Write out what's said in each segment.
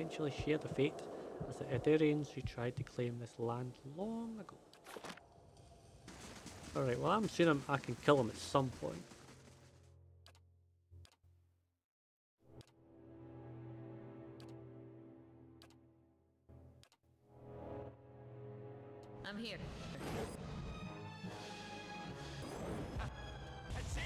eventually share the fate as the Edarians who tried to claim this land long ago. Alright, well I'm assuming I can kill him at some point. I'm here. That's it.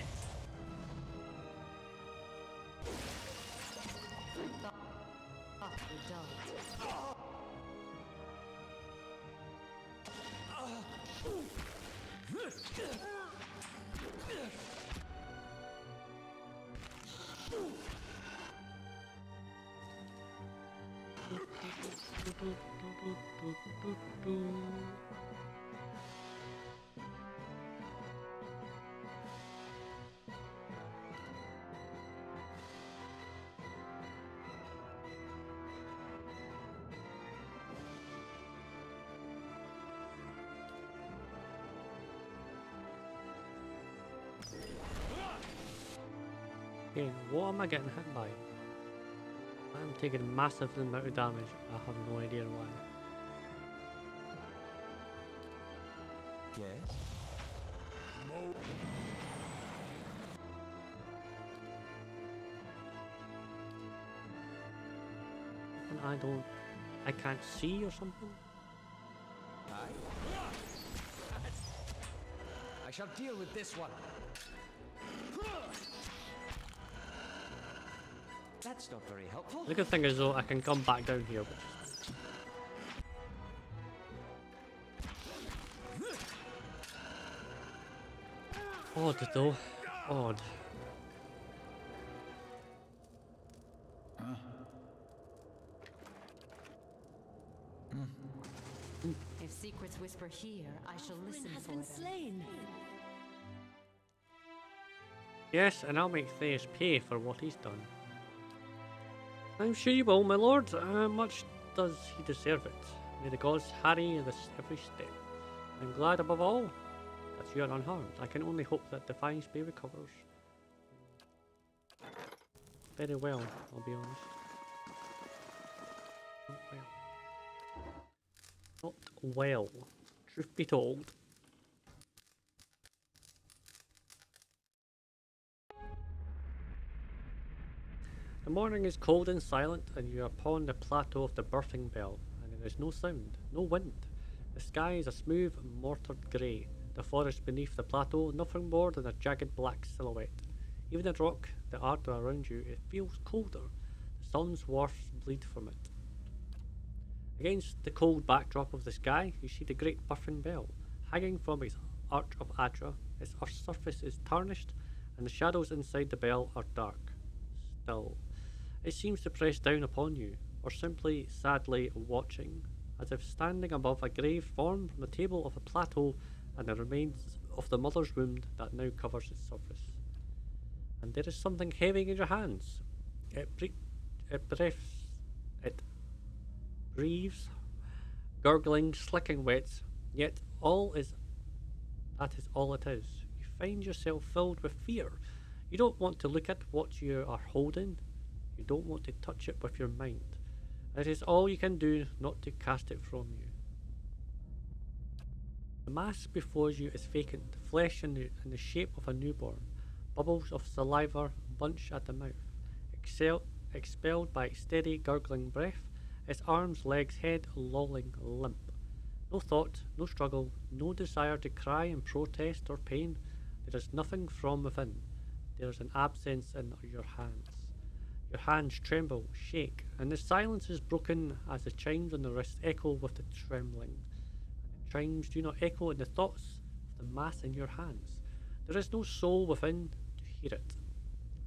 Okay, what am I getting hit by? I'm taking a massive amount of damage. I have no idea why. Yes. And I can't see or something? I shall deal with this one. That's not very helpful. The good thing is though, I can come back down here. But odd though. Odd. If secrets whisper here, I shall listen for them. Slain. Yes, and I'll make Theus pay for what he's done. I'm sure you will, my lord. Much does he deserve it. May the gods harry this every step. I'm glad above all that you are unharmed. I can only hope that Defiance Bay recovers. Very well, I'll be honest. Not well. Truth be told. The morning is cold and silent, and you are upon the plateau of the birthing bell, and there is no sound, no wind. The sky is a smooth, mortared grey. The forest beneath the plateau, nothing more than a jagged black silhouette. Even the rock, the ardor around you, it feels colder. The sun's warmth bleed from it. Against the cold backdrop of the sky, you see the great birthing bell, hanging from its arch of Outtro. Its surface is tarnished, and the shadows inside the bell are dark. Still. It seems to press down upon you, or simply sadly watching, as if standing above a grave formed from the table of a plateau and the remains of the mother's wound that now covers its surface. And there is something heavy in your hands. It breathes, gurgling, slicking wet, yet that is all it is. You find yourself filled with fear. You don't want to look at what you are holding. You don't want to touch it with your mind. It is all you can do not to cast it from you. The mass before you is vacant, flesh in the shape of a newborn. Bubbles of saliva bunch at the mouth. Expelled by steady gurgling breath, its arms, legs, head lolling limp. No thought, no struggle, no desire to cry in protest or pain. There is nothing from within. There is an absence in your hands. Your hands tremble, shake, and the silence is broken as the chimes on the wrist echo with the trembling. And the chimes do not echo in the thoughts of the mass in your hands. There is no soul within to hear it.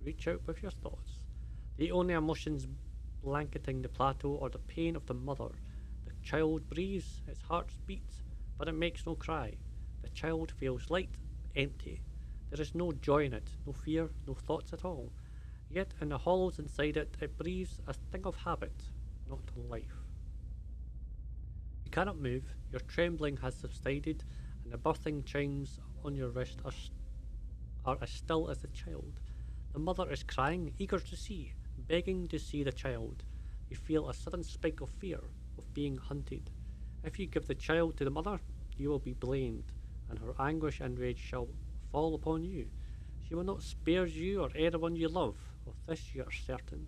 Reach out with your thoughts. The only emotions blanketing the plateau are the pain of the mother. The child breathes, its heart beats, but it makes no cry. The child feels light, empty. There is no joy in it, no fear, no thoughts at all. Yet in the hollows inside it, it breathes a thing of habit, not life. You cannot move, your trembling has subsided, and the birthing chimes on your wrist are as still as the child. The mother is crying, eager to see, begging to see the child. you feel a sudden spike of fear of being hunted. If you give the child to the mother, you will be blamed, and her anguish and rage shall fall upon you. She will not spare you or anyone you love. Of this you are certain.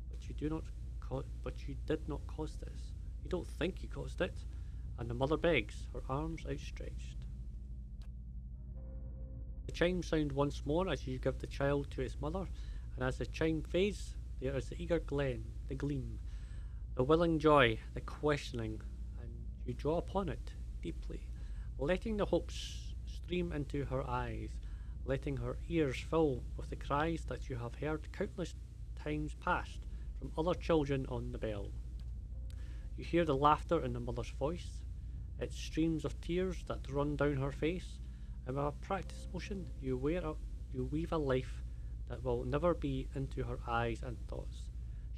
But you did not cause this. You don't think you caused it. And the mother begs, her arms outstretched. The chimes sound once more as you give the child to its mother, and as the chime fades, there is the eager the gleam, the willing joy, the questioning, and you draw upon it deeply, letting the hopes stream into her eyes, letting her ears fill with the cries that you have heard countless times past from other children on the bell. You hear the laughter in the mother's voice, its streams of tears that run down her face, and with a practiced motion you weave a life that will never be into her eyes and thoughts.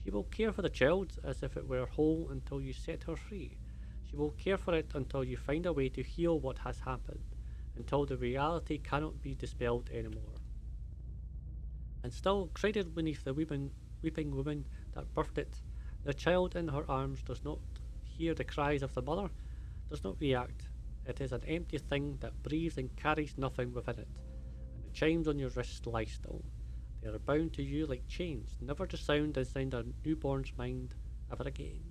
She will care for the child as if it were whole until you set her free. She will care for it until you find a way to heal what has happened, until the reality cannot be dispelled anymore. And still, cradled beneath the weeping woman that birthed it, the child in her arms does not hear the cries of the mother, does not react. It is an empty thing that breathes and carries nothing within it, and the chimes on your wrist lie still. They are bound to you like chains, never to sound inside a newborn's mind ever again.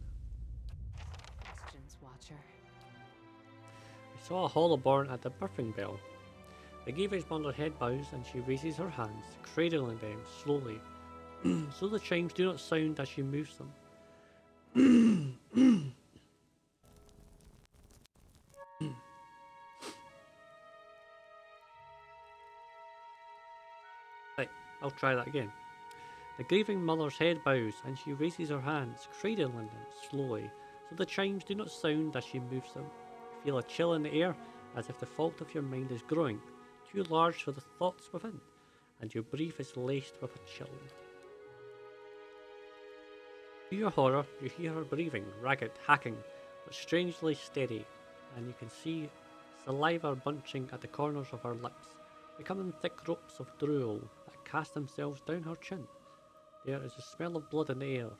Questions, Watcher. I saw a hollow born at the birthing bell. The Giver's mother head bows and she raises her hands, cradling them slowly, so the chimes do not sound as she moves them. Right, I'll try that again. The grieving mother's head bows and she raises her hands, cradling them slowly, so the chimes do not sound as she moves them. You feel a chill in the air, as if the fault of your mind is growing, too large for the thoughts within, and your brief is laced with a chill. To your horror, you hear her breathing, ragged, hacking, but strangely steady, and you can see saliva bunching at the corners of her lips, becoming thick ropes of drool that cast themselves down her chin. There is a smell of blood in the air,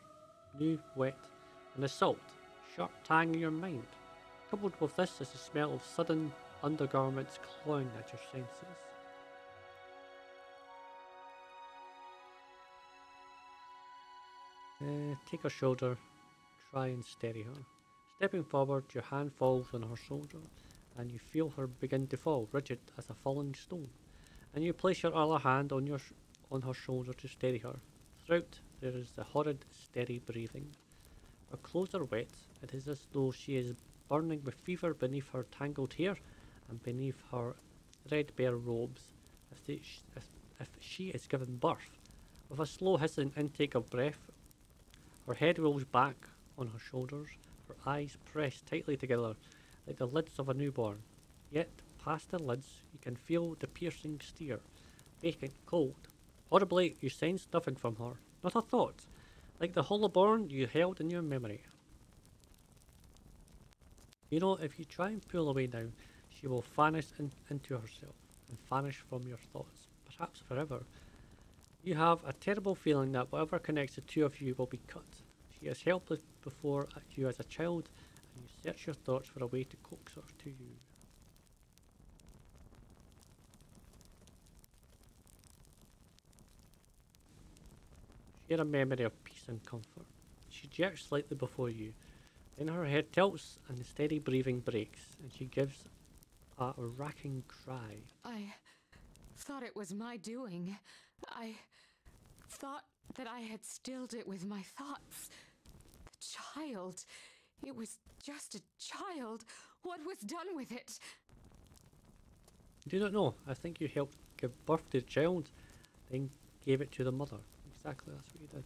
new, wet, and the salt, sharp tang in your mind. Coupled with this is the smell of sudden undergarments clawing at your senses. Take her shoulder, try and steady her. Stepping forward, your hand falls on her shoulder, and you feel her begin to fall, rigid as a falling stone. And you place your other hand on her shoulder to steady her. Throughout, there is the horrid, steady breathing. Her clothes are wet. It is as though she is burning with fever beneath her tangled hair and beneath her threadbare robes, if she is giving birth. With a slow hissing intake of breath, her head rolls back on her shoulders, her eyes pressed tightly together like the lids of a newborn. Yet, past the lids, you can feel the piercing stare, vacant, cold. Horribly, you sense nothing from her, not a thought, like the hollow-born you held in your memory. You know, if you try and pull away now, she will vanish into herself, and vanish from your thoughts, perhaps forever. You have a terrible feeling that whatever connects the two of you will be cut. She has helped before you as a child, and you search your thoughts for a way to coax her to you. Share a memory of peace and comfort. She jerks slightly before you, then her head tilts and the steady breathing breaks, and she gives a racking cry. I thought it was my doing. I thought that I had stilled it with my thoughts. The child. It was just a child. What was done with it? I do not know. I think you helped give birth to the child, then gave it to the mother. Exactly, that's what you did.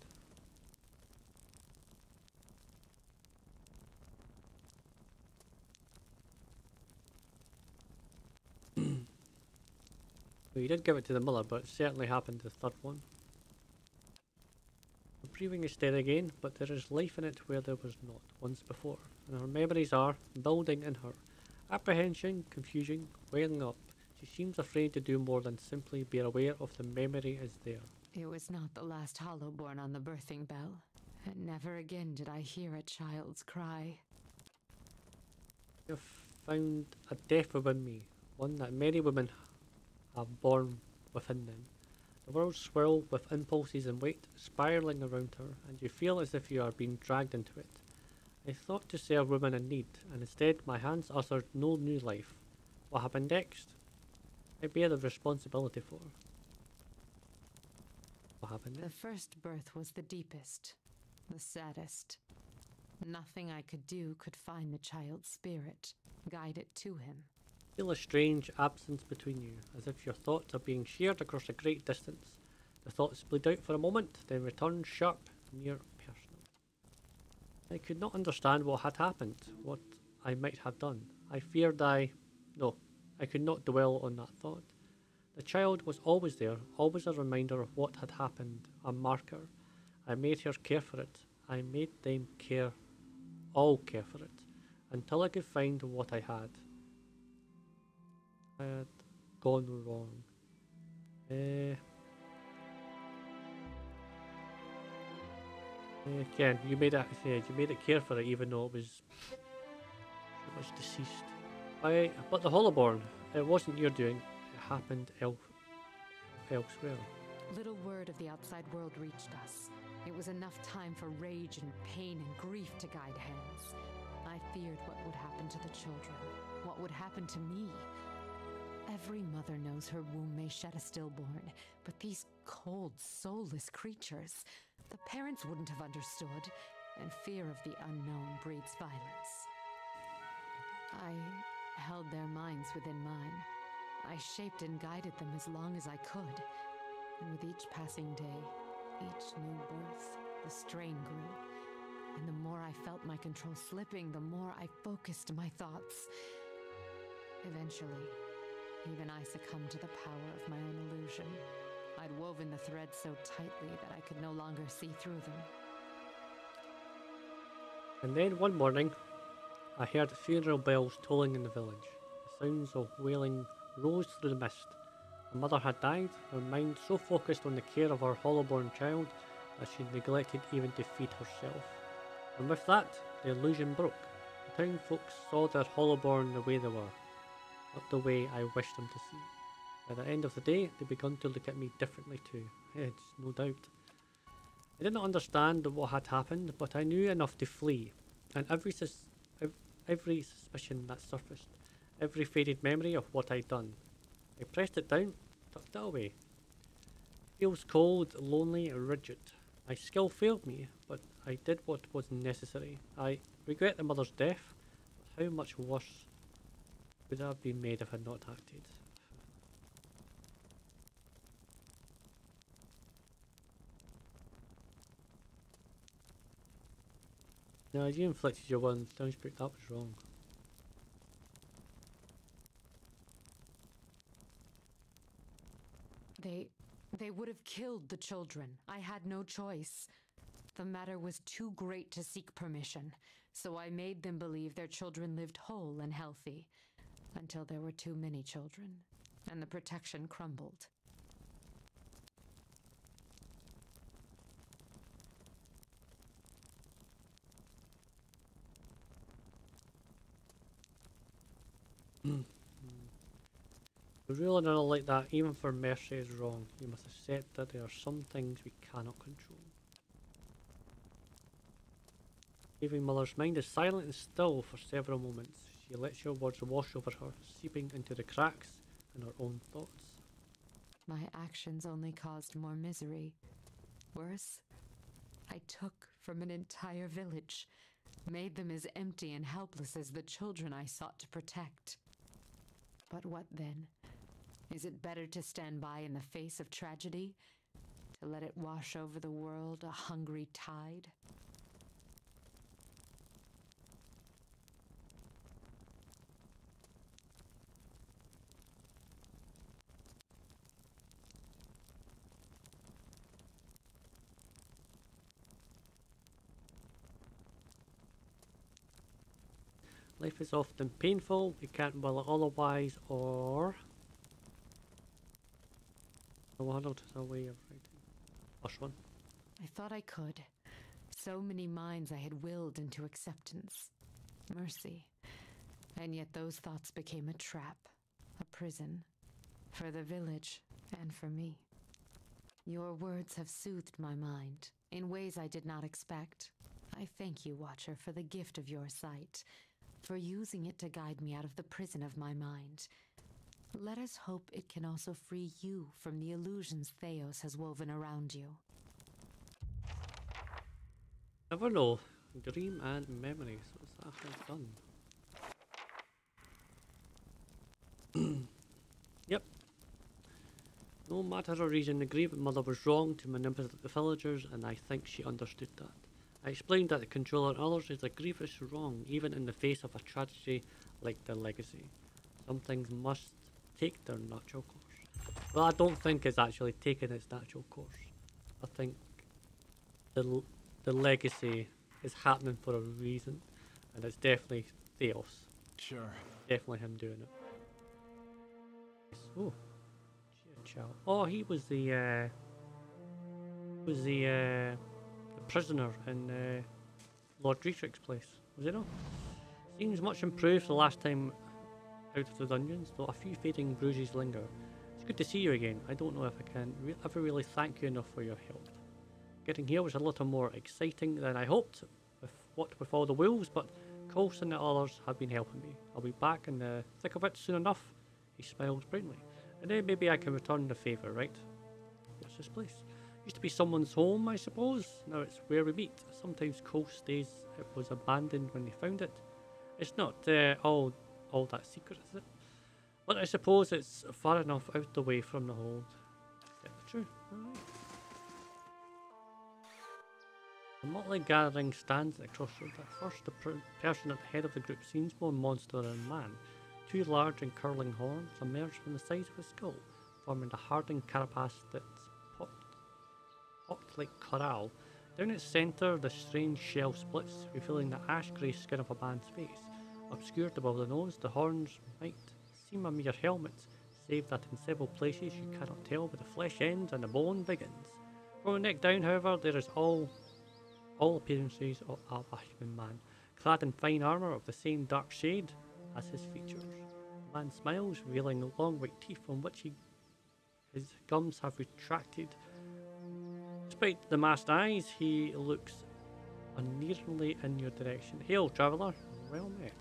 Well, you did give it to the mother, but it certainly happened to the third one. Her breathing is steady again, but there is life in it where there was not once before, and her memories are building in her. Apprehension, confusion, welling up. She seems afraid to do more than simply be aware of the memory is there. It was not the last hollow born on the birthing bell. And never again did I hear a child's cry. You've found a death within me, one that many women have born within them. The world swirled with impulses and weight, spiralling around her, and you feel as if you are being dragged into it. I thought to serve women in need, and instead my hands uttered no new life. What happened next? I bear the responsibility for. What happened The next? first birth was the deepest, the saddest. Nothing I could do could find the child's spirit, guide it to him. Feel a strange absence between you, as if your thoughts are being shared across a great distance. The thoughts bleed out for a moment, then return sharp, near personal. I could not understand what had happened, what I might have done. I feared No, I could not dwell on that thought. The child was always there, always a reminder of what had happened, a marker. I made her care for it. I made them all care for it, until I could find what I had. I had gone wrong. Ken, you made it care for it, even though it was pretty much deceased. But the Hollowborn, it wasn't your doing. It happened elsewhere. Little word of the outside world reached us. It was enough time for rage and pain and grief to guide hands. I feared what would happen to the children, what would happen to me. Every mother knows her womb may shed a stillborn, but these cold, soulless creatures, the parents wouldn't have understood, and fear of the unknown breeds violence. I held their minds within mine. I shaped and guided them as long as I could, and with each passing day, each new birth, the strain grew, and the more I felt my control slipping, the more I focused my thoughts. Eventually, even I succumbed to the power of my own illusion. I'd woven the threads so tightly that I could no longer see through them. And then one morning, I heard funeral bells tolling in the village. The sounds of wailing rose through the mist. The mother had died, her mind so focused on the care of her Hollowborn child that she neglected even to feed herself. And with that, the illusion broke. The town folks saw their Hollowborn the way they were, not the way I wished them to see. By the end of the day, they began to look at me differently too. It's no doubt. I did not understand what had happened, but I knew enough to flee, and every suspicion that surfaced, every faded memory of what I'd done, I pressed it down, tucked it away. It feels cold, lonely, and rigid. My skill failed me, but I did what was necessary. I regret the mother's death, but how much worse would have been made if I had not acted. No, you inflicted your one. Townspeak, that was wrong. They would have killed the children. I had no choice. The matter was too great to seek permission, so I made them believe their children lived whole and healthy, until there were too many children, and the protection crumbled. Ruling in like that, even for mercy, is wrong. You must accept that there are some things we cannot control. Leaving Mother's mind is silent and still for several moments. She lets your words wash over her, seeping into the cracks in her own thoughts. My actions only caused more misery. Worse, I took from an entire village, made them as empty and helpless as the children I sought to protect. But what then? Is it better to stand by in the face of tragedy? To let it wash over the world a hungry tide? Life is often painful, we can't will it otherwise, or... The world is a way of writing. First one. I thought I could. So many minds I had willed into acceptance, mercy, and yet those thoughts became a trap, a prison, for the village and for me. Your words have soothed my mind in ways I did not expect. I thank you, Watcher, for the gift of your sight, for using it to guide me out of the prison of my mind. Let us hope it can also free you from the illusions Theos has woven around you. Never know. Dream and memories. What's that actually done? Yep. No matter her reason, the grieved mother was wrong to manipulate the villagers, and I think she understood that. I explained that the control on others is a grievous wrong, even in the face of a tragedy like the legacy. Some things must take their natural course. Well, I don't think it's actually taken its natural course. I think the legacy is happening for a reason, and it's definitely Theos. Sure. Definitely him doing it. Oh, child. Oh, he was the prisoner in Lord Dietrich's place, was he not? Seems much improved the last time out of the dungeons, though a few fading bruises linger. It's good to see you again. I don't know if I can ever really thank you enough for your help. Getting here was a little more exciting than I hoped, with all the wolves, but Coulson and the others have been helping me. I'll be back in the thick of it soon enough. He smiles brilliantly. And then maybe I can return the favour, right? What's this place? Used to be someone's home, I suppose. Now it's where we meet. Sometimes Cole stays it was abandoned when they found it. It's not all that secret, is it? But I suppose it's far enough out the way from the hold. Definitely true. Alright. The motley gathering stands at the crossroads. At first, the person at the head of the group seems more monster than man. Two large and curling horns emerge from the sides of his skull, forming the hardened carapace that's popped like coral. Down its centre, the strange shell splits, revealing the ash-grey skin of a man's face. Obscured above the nose, the horns might seem a mere helmet, save that in several places you cannot tell where the flesh ends and the bone begins. From the neck down, however, there is all appearances of a human man, clad in fine armour of the same dark shade as his features. The man smiles, revealing long white teeth from which his gums have retracted. Despite the masked eyes, he looks unerringly in your direction. Hail, traveller. Well met.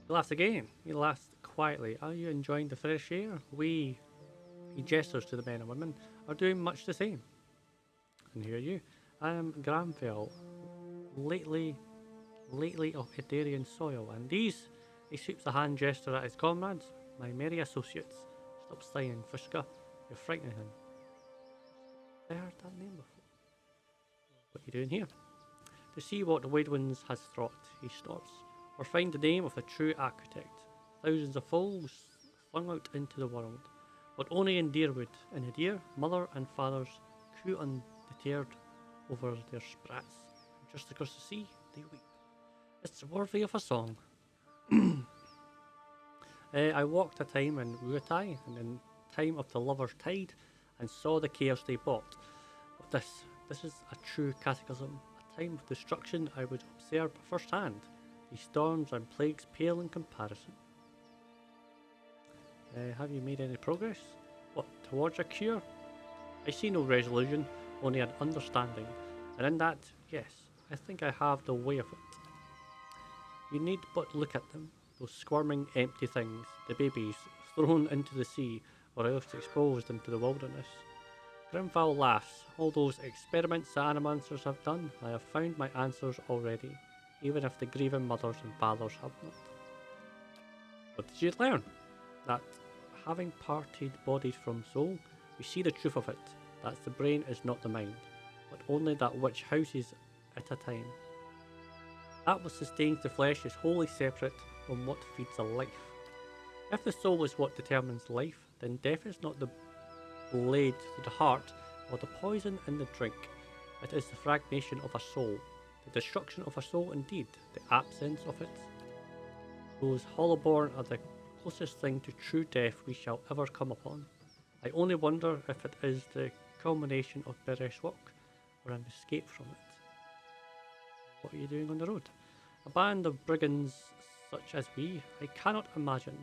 He laughs again. He laughs quietly. Are you enjoying the fresh air? He gestures to the men and women, are doing much the same. And who are you? I am Gramrfel, lately of Edarian soil, and these, he sweeps a hand gesture at his comrades, my merry associates. Stop sighing, Fushka, you're frightening him. I heard that name before. What are you doing here? To see what the Wade Winds has thought, he stops, or find the name of the true architect. Thousands of foals flung out into the world, but only in Deerwood, in Hadir, mother and fathers coo undeterred over their sprats. Just across the sea, they weep. It's worthy of a song. I walked a time in Ruatai, and in time of the Lover's Tide, and saw the chaos they brought. But this is a true cataclysm, a time of destruction I would observe firsthand. These storms and plagues pale in comparison. Have you made any progress? What, towards a cure? I see no resolution, only an understanding. And in that, yes, I think I have the way of it. You need but look at them, those squirming empty things, the babies, thrown into the sea, or else exposed into the wilderness. Gramrfel laughs. All those experiments the animancers have done, I have found my answers already, even if the grieving mothers and fathers have not. What did you learn? That having parted bodies from soul, we see the truth of it, that the brain is not the mind, but only that which houses at a time. That which sustains the flesh is wholly separate from what feeds the life. If the soul is what determines life, then death is not the blade to the heart or the poison in the drink. It is the fragmentation of a soul, the destruction of a soul indeed, the absence of it. Those hollowborn are the closest thing to true death we shall ever come upon. I only wonder if it is the culmination of Beres work, or an escape from it. What are you doing on the road? A band of brigands such as we, I cannot imagine.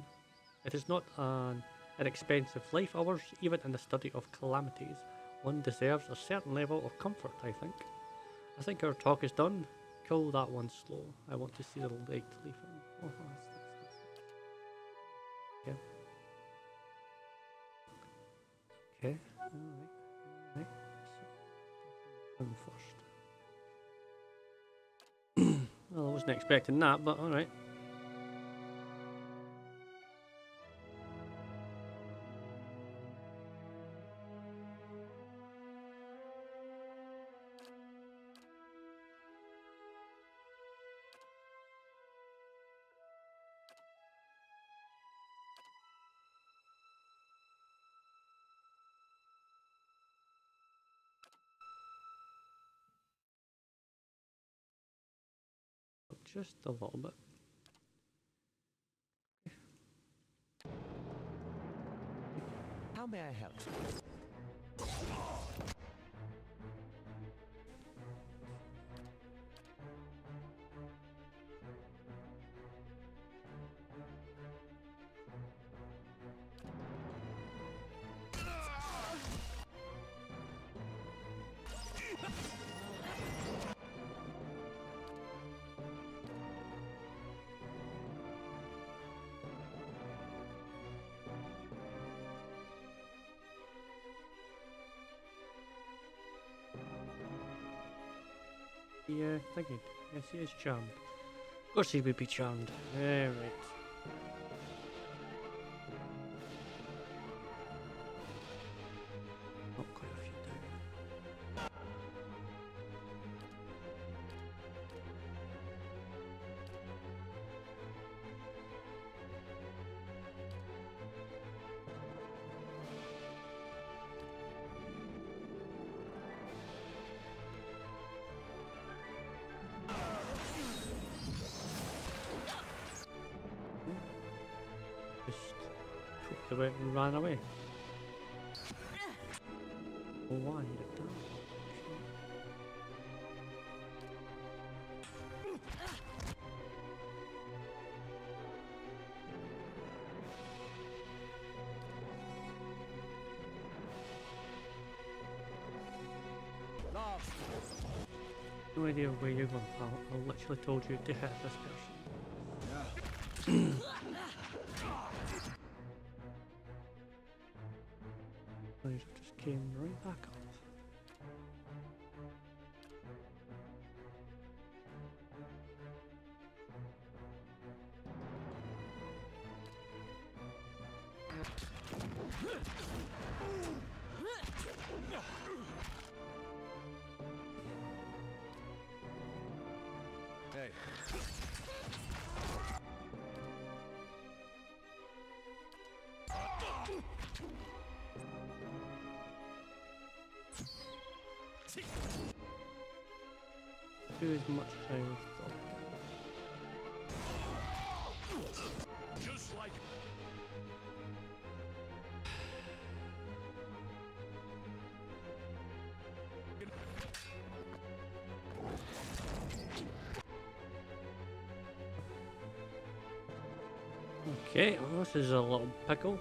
It is not an inexpensive life ours, even in the study of calamities. One deserves a certain level of comfort, I think. I think our talk is done. Kill that one slow. I want to see the leg leaf in. Oh, that's okay. Okay, alright. So, him first. Well, I wasn't expecting that, but alright. Just a little bit. How may I help? Yeah, thinking. Yes, he is charmed. Of course he would be charmed. Yeah, right. Not quite a few down. Just took the way and ran away. Oh, why did it done? No idea where you're going, pal. I literally told you to hit this person. They just came right back up. Hey. Do as much as I thought. Just like Okay, well, this is a little pickle.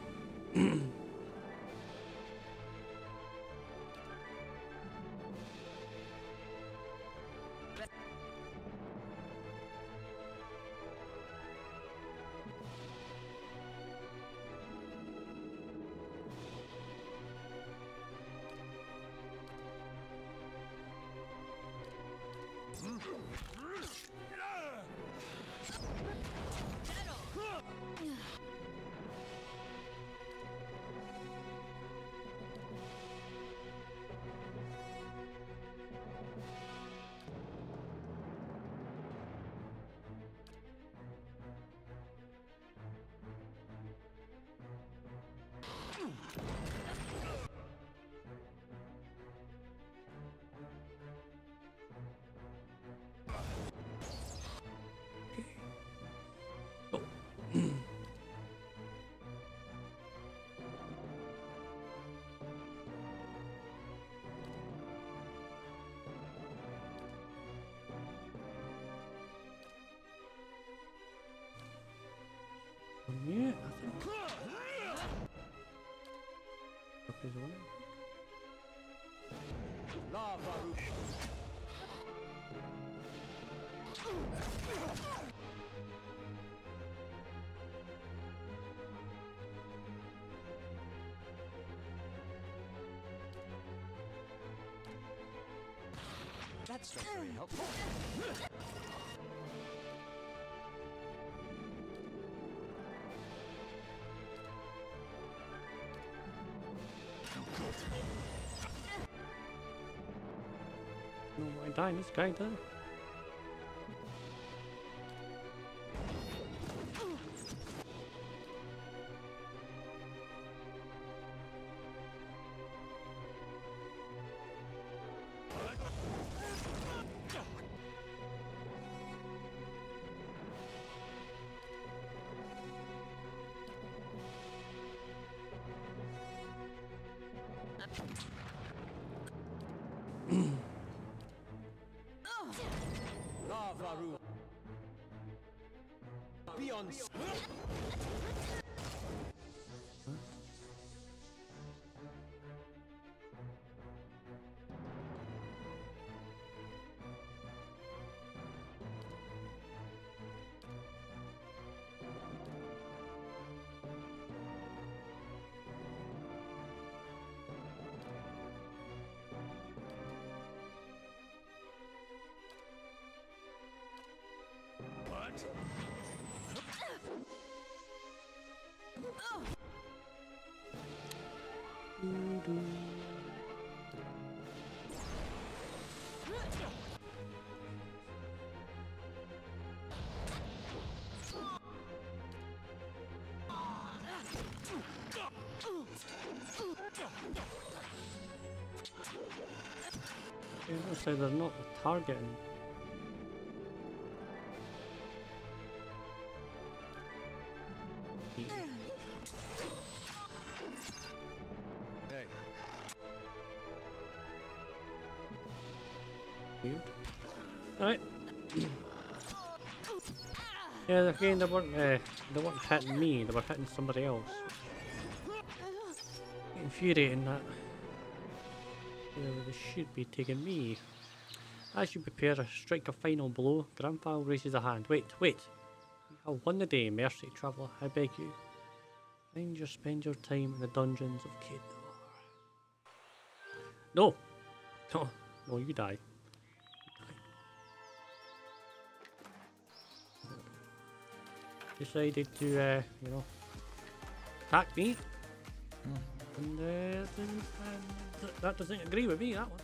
There's one. That's not very helpful. No, I dying this guy does. Beyond. It looks like they're not targeting. Hey. Weird. Alright. Yeah, again they weren't hitting me, they were hitting somebody else. Infuriating that. They should be taking me. As you prepare to strike a final blow, Gramrfel raises a hand. Wait. I won the day, mercy traveller, I beg you. Spend your time in the dungeons of Kedar. No! No, you die. Decided to, attack me. And that doesn't agree with me, that one.